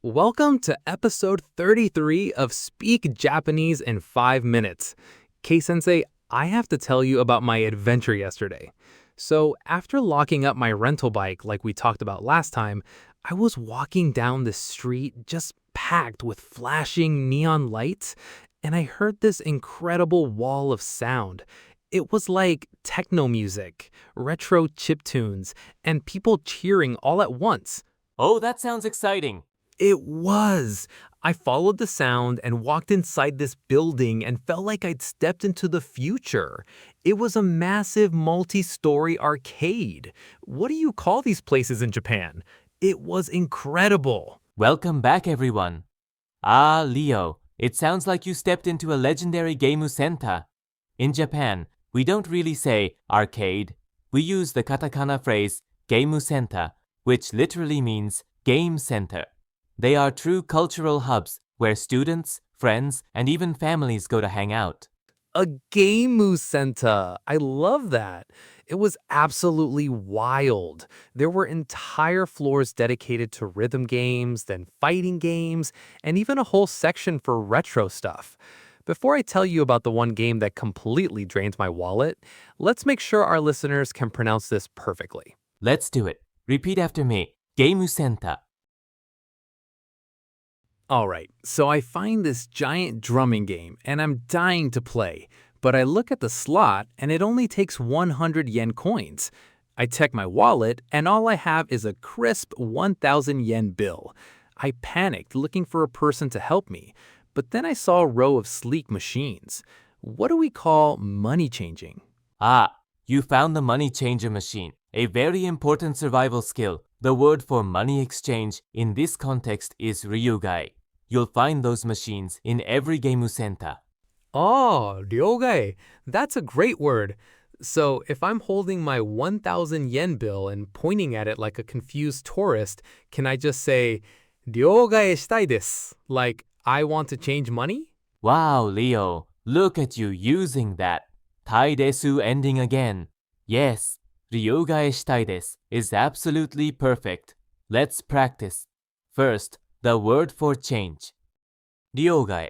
Welcome to episode 33 of Speak Japanese in 5 Minutes. Kei-sensei, I have to tell you about my adventure yesterday. So, after locking up my rental bike like we talked about last time, I was walking down the street just packed with flashing neon lights, and I heard this incredible wall of sound. It was like techno music, retro chiptunes, and people cheering all at once. Oh, that sounds exciting. It was. I followed the sound and walked inside this building and felt like I'd stepped into the future. It was a massive multi-story arcade. What do you call these places in Japan? It was incredible. Welcome back, everyone. Ah, Leo, it sounds like you stepped into a legendary game center. In Japan, we don't really say arcade. We use the katakana phrase game center, which literally means game center. They are true cultural hubs where students, friends, and even families go to hang out. A Gameu Center. I love that. It was absolutely wild. There were entire floors dedicated to rhythm games, then fighting games, and even a whole section for retro stuff. Before I tell you about the one game that completely drains my wallet, let's make sure our listeners can pronounce this perfectly. Let's do it. Repeat after me. Game center. All right, so I find this giant drumming game and I'm dying to play, but I look at the slot and it only takes 100 yen coins. I check my wallet and all I have is a crisp 1,000 yen bill. I panicked looking for a person to help me, but then I saw a row of sleek machines. What do we call money changing? Ah, you found the money changer machine, a very important survival skill. The word for money exchange in this context is ryugai. You'll find those machines in every game center. Oh, ryogai. That's a great word. So if I'm holding my 1,000 yen bill and pointing at it like a confused tourist, can I just say, ryogai shitai desu? Like, I want to change money? Wow, Leo, look at you using that. Tai desu ending again. Yes, ryugai shitai desu is absolutely perfect. Let's practice. First, the word for change. ryugai.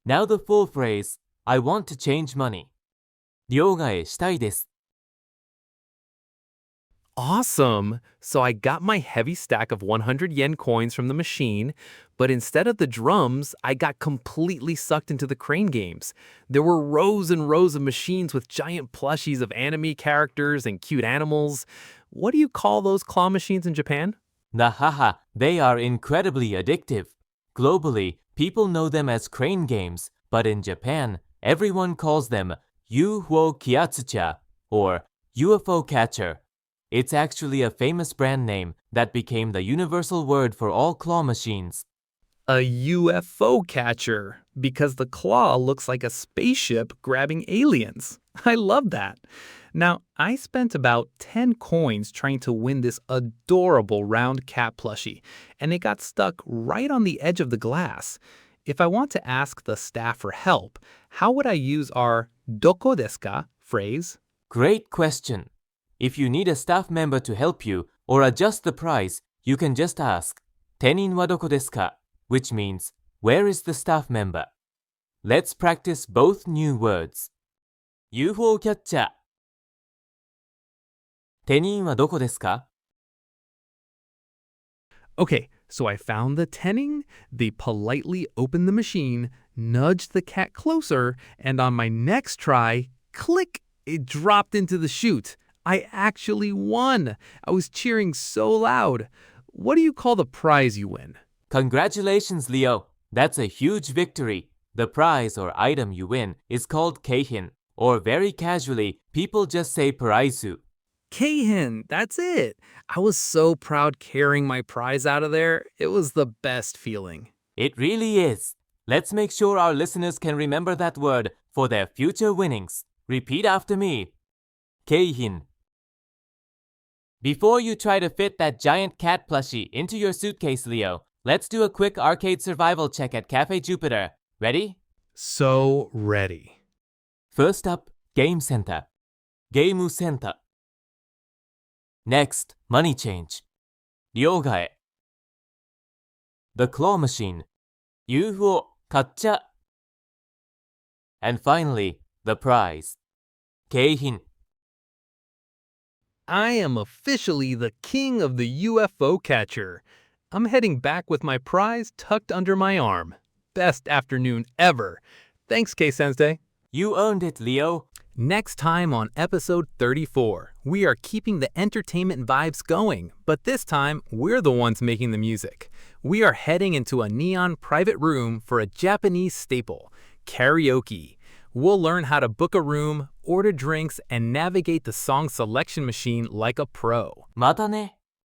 Now the full phrase, I want to change money. 両替したいです. Awesome! So I got my heavy stack of 100 yen coins from the machine, but instead of the drums, I got completely sucked into the crane games. There were rows and rows of machines with giant plushies of anime characters and cute animals. What do you call those claw machines in Japan? Nahaha, they are incredibly addictive. Globally, people know them as crane games, but in Japan, everyone calls them UFO Kyatsucha or UFO catcher. It's actually a famous brand name that became the universal word for all claw machines. A UFO catcher, because the claw looks like a spaceship grabbing aliens. I love that. Now, I spent about 10 coins trying to win this adorable round cat plushie, and it got stuck right on the edge of the glass. If I want to ask the staff for help, how would I use our doko desu ka phrase? Great question. If you need a staff member to help you or adjust the price, you can just ask, 手人はどこですか? Which means, where is the staff member? Let's practice both new words. UFO catcher. 手人はどこですか? Okay, so I found the tenning, they politely opened the machine, nudged the cat closer, and on my next try, click, it dropped into the chute. I actually won. I was cheering so loud. What do you call the prize you win? Congratulations, Leo. That's a huge victory. The prize or item you win is called keihin, or very casually, people just say paraizu. Keihin, that's it. I was so proud carrying my prize out of there. It was the best feeling. It really is. Let's make sure our listeners can remember that word for their future winnings. Repeat after me. Keihin. Before you try to fit that giant cat plushie into your suitcase, Leo, let's do a quick arcade survival check at Cafe Jupiter. Ready? So ready. First up, Game Center. Game Center. Next, money change. 両替. The claw machine. UFO 買っちゃ。And finally, the prize. 景品。I am officially the king of the UFO catcher. I'm heading back with my prize tucked under my arm. Best afternoon ever. Thanks, K-Sensei. You earned it, Leo. Next time on episode 34, we are keeping the entertainment vibes going, but this time we're the ones making the music. We are heading into a neon private room for a Japanese staple, karaoke. We'll learn how to book a room, order drinks, and navigate the song selection machine like a pro. またね。